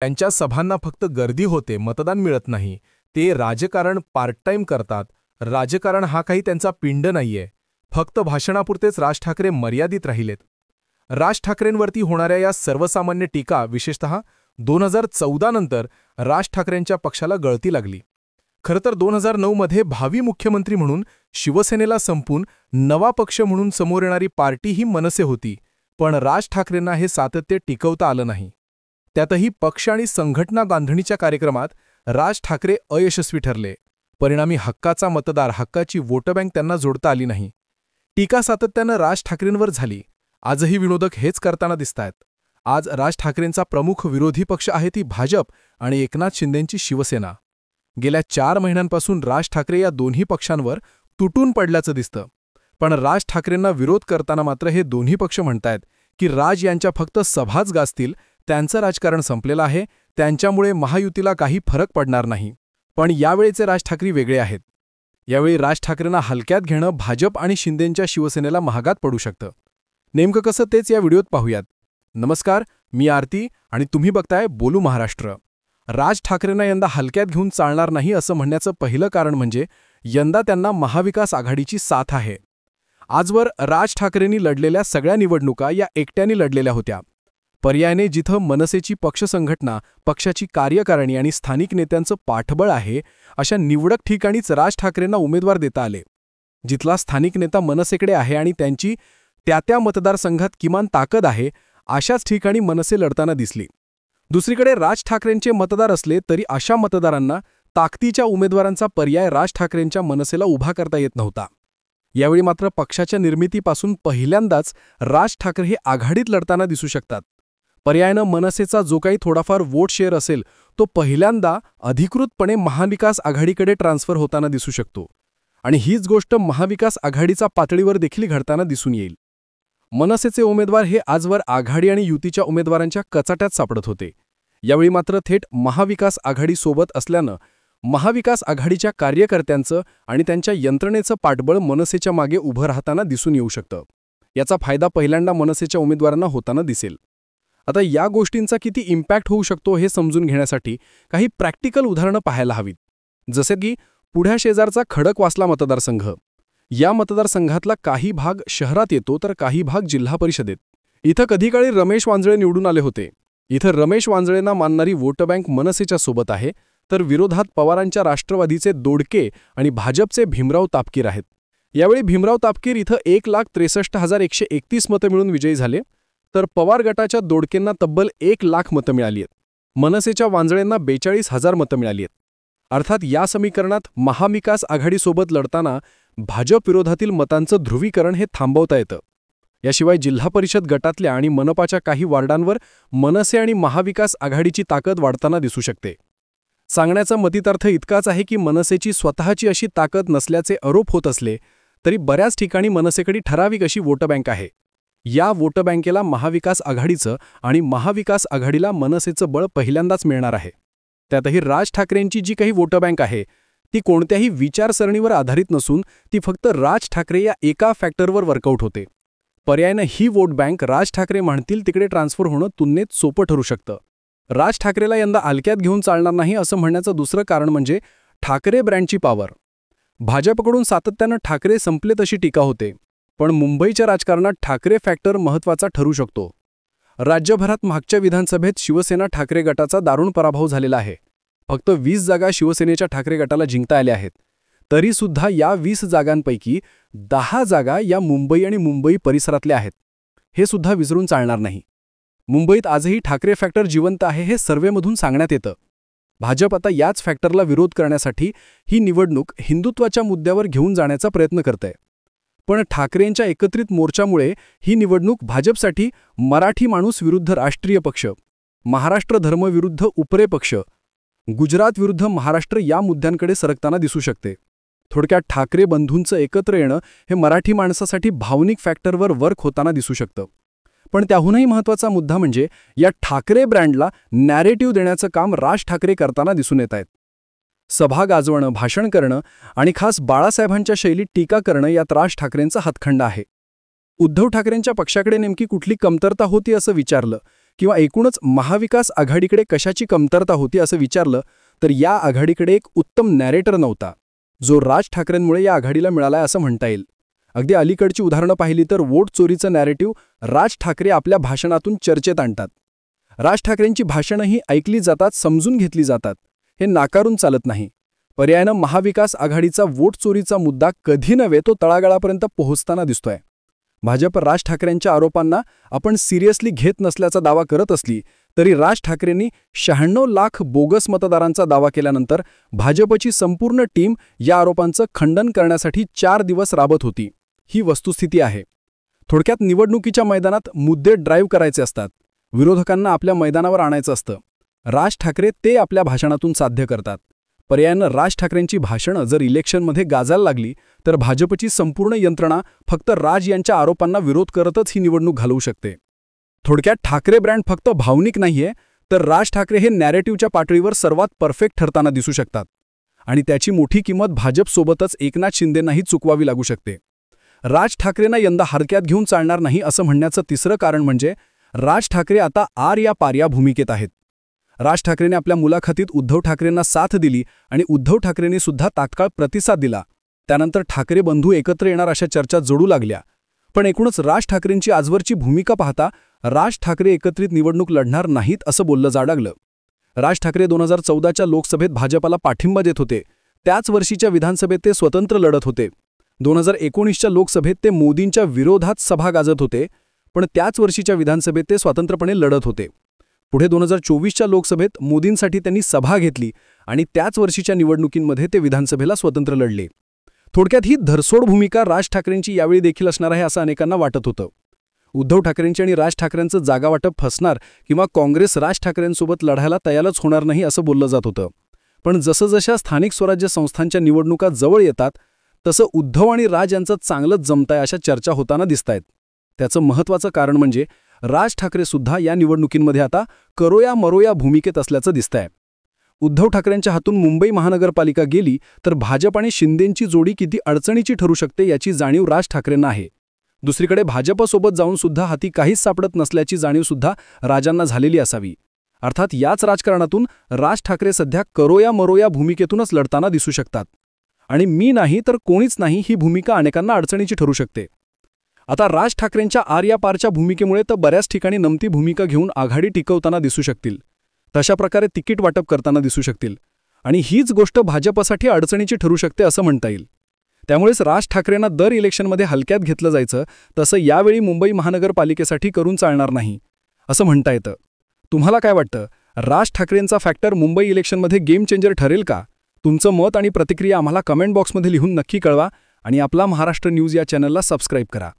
त्यांच्या सभांना फक्त गर्दी होते, मतदान मिळत नाही. ते राजकारण पार्ट टाइम करतात. राजकारण हा काही त्यांचा पिंड नाहीये. फक्त भाषणापुरतेच राज ठाकरे मर्यादित राहिलेत. राज ठाकरेंवरती होणाऱ्या या सर्वसामान्य टीका विशेषतः 2014 नंतर राज ठाकरेंच्या पक्षाला गळती लागली. खरं तर 2009 मध्ये भावी मुख्यमंत्री म्हणून शिवसेनेला संपून नवा पक्ष म्हणून समोर येणारी पार्टी ही मनसे होती. पण राज ठाकरेंना हे सातत्य टिकवता आलं नाही. त्यातही पक्ष आणि संघटना बांधणीच्या कार्यक्रमात राज ठाकरे अयशस्वी ठरले. परिणामी हक्काचा मतदार, हक्काची वोटबँक त्यांना जोडता आली नाही. टीका सातत्यानं राज ठाकरेंवर झाली. आजही विनोदक हेच करताना दिसतायत. आज राज ठाकरेंचा प्रमुख विरोधी पक्ष आहे ती भाजप आणि एकनाथ शिंदेंची शिवसेना. गेल्या 4 महिन्यांपासून राज ठाकरे या दोन्ही पक्षांवर तुटून पडल्याचं दिसतं. पण राज ठाकरेंना विरोध करताना मात्र हे दोन्ही पक्ष म्हणतायत की राज यांच्या फक्त सभाच गाजतील, त्यांचं राजकारण संपलेलं आहे, त्यांच्यामुळे महायुतीला काही फरक पडणार नाही. पण यावेळीचे राज ठाकरे वेगळे आहेत. यावेळी राज ठाकरेंना हलक्यात घेणं भाजप आणि शिंदेंच्या शिवसेनेला महागात पडू शकतं. नेमकं कसं तेच या व्हिडिओत पाहूयात. नमस्कार, मी आरती आणि तुम्ही बघताय बोलू महाराष्ट्र. राज ठाकरेंना यंदा हलक्यात घेऊन चालणार नाही असं म्हणण्याचं पहिलं कारण म्हणजे यंदा त्यांना महाविकास आघाडीची साथ आहे. आजवर राज ठाकरेंनी लढलेल्या सगळ्या निवडणुका या एकट्याने लढलेल्या होत्या. पर्यायाने जिथं मनसेची पक्ष संघटना, पक्षाची कार्यकारिणी आणि स्थानिक नेत्यांचं पाठबळ आहे, अशा निवडक ठिकाणीच राज ठाकरेंना उमेदवार देता आले. जिथला स्थानिक नेता मनसेकडे आहे आणि त्यांची त्या मतदारसंघात किमान ताकद आहे, अशाच ठिकाणी मनसे लढताना दिसली. दुसरीकडे राज ठाकरेंचे मतदार असले तरी अशा मतदारांना ताकदीच्या उमेदवारांचा पर्याय राज ठाकरेंच्या मनसेला उभा करता येत नव्हता. यावेळी मात्र पक्षाच्या निर्मितीपासून पहिल्यांदाच राज ठाकरे हे आघाडीत लढताना दिसू शकतात. पर्यायानं मनसेचा जो काही थोडाफार वोट शेअर असेल तो पहिल्यांदा अधिकृतपणे महाविकास आघाडीकडे ट्रान्सफर होताना दिसू शकतो. आणि हीच गोष्ट महाविकास आघाडीचा पातळीवर देखील घडताना दिसून येईल. मनसेचे उमेदवार हे आजवर आघाडी आणि युतीच्या उमेदवारांच्या कचाट्यात सापडत होते. यावेळी मात्र थेट महाविकास आघाडीसोबत असल्यानं महाविकास आघाडीच्या कार्यकर्त्यांचं आणि त्यांच्या यंत्रणेचं पाठबळ मनसेच्या मागे उभं राहताना दिसून येऊ शकतं. याचा फायदा पहिल्यांदा मनसेच्या उमेदवारांना होताना दिसेल. आता या गोष्टींचा किती इम्पॅक्ट होऊ शकतो हे समजून घेण्यासाठी काही प्रॅक्टिकल उदाहरणं पाहायला हवीत. जसे की पुढ्या शेजारचा खडकवासला मतदारसंघ. या मतदारसंघातला काही भाग शहरात येतो तर काही भाग जिल्हा परिषदेत. इथं कधीकाळी रमेश वांजळे निवडून आले होते. इथं रमेश वांजळेंना मानणारी वोटबँक मनसेच्या सोबत आहे, तर विरोधात पवारांच्या राष्ट्रवादीचे दोडके आणि भाजपचे भीमराव तापकीर आहेत. यावेळी भीमराव तापकीर इथं 1,63,131 मतं मिळून विजयी झाले, तर पवार गटाच्या दोडकेंना तब्बल 1,00,000 मतं मिळाली आहेत. मनसेच्या वांजळेंना 42,000 मतं मिळाली आहेत. अर्थात या समीकरणात महाविकास आघाडीसोबत लढताना भाजप विरोधातील मतांचं ध्रुवीकरण हे थांबवता येतं. याशिवाय जिल्हा परिषद गटातल्या आणि मनपाच्या काही वार्डांवर मनसे आणि महाविकास आघाडीची ताकद वाढताना दिसू शकते. सांगण्याचा मतितार्थ इतकाच आहे की मनसेची स्वतःची अशी ताकद नसल्याचे आरोप होत असले तरी बऱ्याच ठिकाणी मनसेकडे ठराविक अशी वोटबँक आहे. या वोटबँकेला महाविकास आघाडीचं आणि महाविकास आघाडीला मनसेचं बळ पहिल्यांदाच मिळणार आहे. त्यातही राज ठाकरेंची जी काही वोटबँक आहे ती कोणत्याही विचारसरणीवर आधारित नसून ती फक्त राज ठाकरे या एका फॅक्टरवर वर्कआउट होते. पर्यायानं ही वोट बँक राज ठाकरे म्हणतील तिकडे ट्रान्सफर होणं तुलनेत सोपं ठरू शकतं. राज ठाकरेला यंदा हलक्यात घेऊन चालणार नाही असं म्हणण्याचं दुसरं कारण म्हणजे ठाकरे ब्रँडची पॉवर. भाजपकडून सातत्यानं ठाकरे संपले तशी टीका होते, पण मुंबईच्या राजकारणात ठाकरे फॅक्टर महत्त्वाचा ठरू शकतो. राज्यभरात मागच्या विधानसभेत शिवसेना ठाकरे गटाचा दारुण पराभव झालेला आहे. फक्त 20 जागा शिवसेनेच्या ठाकरे गटाला जिंकता आल्या आहेत. तरीसुद्धा या 20 जागांपैकी 10 जागा या मुंबई आणि मुंबई परिसरातल्या आहेत. हे सुद्धा विसरून चालणार नाही. मुंबईत आजही ठाकरे फॅक्टर जिवंत आहे हे सर्व्हेमधून सांगण्यात येतं. भाजप आता याच फॅक्टरला विरोध करण्यासाठी ही निवडणूक हिंदुत्वाच्या मुद्द्यावर घेऊन जाण्याचा प्रयत्न करतंय. पण ठाकरेंच्या एकत्रित मोर्चामुळे ही निवडणूक भाजपसाठी मराठी माणूस विरुद्ध राष्ट्रीय पक्ष, महाराष्ट्र धर्म विरुद्ध उपरे पक्ष, गुजरात विरुद्ध महाराष्ट्र या मुद्द्यांकडे सरकताना दिसू शकते. थोडक्यात ठाकरे बंधूंचं एकत्र येणं हे मराठी माणसासाठी भावनिक फॅक्टरवर वर्क होताना दिसू शकतं. पण त्याहूनही महत्त्वाचा मुद्दा म्हणजे या ठाकरे ब्रँडला नॅरेटिव्ह देण्याचं काम राज ठाकरे करताना दिसून येत आहेत. सभा गाजवणं, भाषण करणं आणि खास बाळासाहेबांच्या शैलीत टीका करणं यात राज ठाकरेंचा हातखंडा आहे. उद्धव ठाकरेंच्या पक्षाकडे नेमकी कुठली कमतरता होती असं विचारलं किंवा एकूणच महाविकास आघाडीकडे कशाची कमतरता होती असं विचारलं तर या आघाडीकडे एक उत्तम नॅरेटर नव्हता, जो राज ठाकरेंमुळे या आघाडीला मिळालाय असं म्हणता येईल. अगदी अलीकडची उदाहरणं पाहिली तर वोट चोरीचं नॅरेटिव्ह राज ठाकरे आपल्या भाषणातून चर्चेत आणतात. राज ठाकरेंची भाषणंही ऐकली जातात, समजून घेतली जातात, हे नाकारून चालत नाही. पर्यायानं महाविकास आघाडीचा वोट चोरीचा मुद्दा कधी नव्हे तो तळागाळापर्यंत पोहोचताना दिसतोय. भाजप राज ठाकरेंच्या आरोपांना आपण सिरियसली घेत नसल्याचा दावा करत असली तरी राज ठाकरेंनी 96 लाख बोगस मतदारांचा दावा केल्यानंतर भाजपची संपूर्ण टीम या आरोपांचं खंडन करण्यासाठी 4 दिवस राबत होती. ही वस्तुस्थिती आहे. थोडक्यात निवडणुकीच्या मैदानात मुद्दे ड्राईव्ह करायचे असतात, विरोधकांना आपल्या मैदानावर आणायचं असतं. राज ठाकरे ते आपल्या भाषणातून साध्य करतात. पर्यायानं राज ठाकरेंची भाषणं जर इलेक्शनमध्ये गाजायला लागली तर भाजपची संपूर्ण यंत्रणा फक्त राज यांच्या आरोपांना विरोध करतच ही निवडणूक घालवू शकते. थोडक्यात ठाकरे ब्रँड फक्त भावनिक नाहीये, तर राज ठाकरे हे नॅरेटिव्हच्या पातळीवर सर्वात परफेक्ट ठरताना दिसू शकतात. आणि त्याची मोठी किंमत भाजपसोबतच एकनाथ शिंदेंनाही चुकवावी लागू शकते. राज ठाकरेंना यंदा हलक्यात घेऊन चालणार नाही असं म्हणण्याचं तिसरं कारण म्हणजे राज ठाकरे आता आर या पार या भूमिकेत आहेत. राज ठाकरेंनी आपल्या मुलाखतीत उद्धव ठाकरेंना साथ दिली आणि उद्धव ठाकरेंनी सुद्धा तात्काळ प्रतिसाद दिला. त्यानंतर ठाकरे बंधू एकत्र येणार अशा चर्चा जोडू लागल्या. पण एकूणच राज ठाकरेंची आजवरची भूमिका पाहता राज ठाकरे एकत्रित निवडणूक लढणार नाहीत असं बोललं जाऊ लागलं. राज ठाकरे 2014च्या लोकसभेत भाजपाला पाठिंबा देत होते. त्याच वर्षीच्या विधानसभेत ते स्वतंत्र लढत होते. 2019च्या लोकसभेत ते मोदींच्या विरोधात सभा गाजत होते, पण त्याच वर्षीच्या विधानसभेत ते स्वतंत्रपणे लढत होते. पुढे 2024च्या लोकसभेत मोदींसाठी त्यांनी सभा घेतली आणि त्याच वर्षीच्या निवडणुकींमध्ये ते विधानसभेला स्वतंत्र लढले. थोडक्यात ही धरसोड भूमिका राज ठाकरेंची यावेळी देखील असणार आहे असं अनेकांना वाटत होतं. उद्धव ठाकरेंची आणि राज ठाकरेंचं जागावाटप फसणार किंवा काँग्रेस राज ठाकरेंसोबत लढायला तयारच होणार नाही असं बोललं जात होतं. पण जसं स्थानिक स्वराज्य संस्थांच्या निवडणुका जवळ येतात तसं उद्धव आणि राज यांचं चांगलंच जमतंय अशा चर्चा होताना दिसतायत. त्याचं महत्त्वाचं कारण म्हणजे राज ठाकरे सुद्धा या निवडणुकींमध्ये आता करोया मरोया भूमिकेत असल्याचं दिसतंय. उद्धव ठाकरेंच्या हातून मुंबई महानगरपालिका गेली तर भाजप आणि शिंदेंची जोडी किती अडचणीची ठरू शकते याची जाणीव राज ठाकरेंना आहे. दुसरीकडे भाजपसोबत जाऊन सुद्धा हाती काहीच सापडत नसल्याची जाणीव सुद्धा राजांना झालेली असावी. अर्थात याच राजकारणातून राज ठाकरे सध्या करोया मरोया भूमिकेतूनच लढताना दिसू शकतात. आणि मी नाही तर कोणीच नाही ही भूमिका अनेकांना अडचणीची ठरू शकते. आता राज ठाकरेंच्या आर पारच्या भूमिकेमुळे तर बऱ्याच ठिकाणी नमती भूमिका घेऊन आघाडी टिकवताना दिसू शकतील, तशा प्रकारे तिकीट वाटप करताना दिसू शकतील. आणि हीच गोष्ट भाजपसाठी अडचणीची ठरू शकते असं म्हणता येईल. त्यामुळेच राज ठाकरेंना दर इलेक्शनमध्ये हलक्यात घेतलं जायचं तसं यावेळी मुंबई महानगरपालिकेसाठी करून चालणार नाही असं म्हणता येतं. तुम्हाला काय वाटतं, राज ठाकरेंचा फॅक्टर मुंबई इलेक्शनमध्ये गेम चेंजर ठरेल का? तुमचं मत आणि प्रतिक्रिया आम्हाला कमेंट बॉक्समध्ये लिहून नक्की कळवा आणि आपला महाराष्ट्र न्यूज या चॅनलला सबस्क्राईब करा.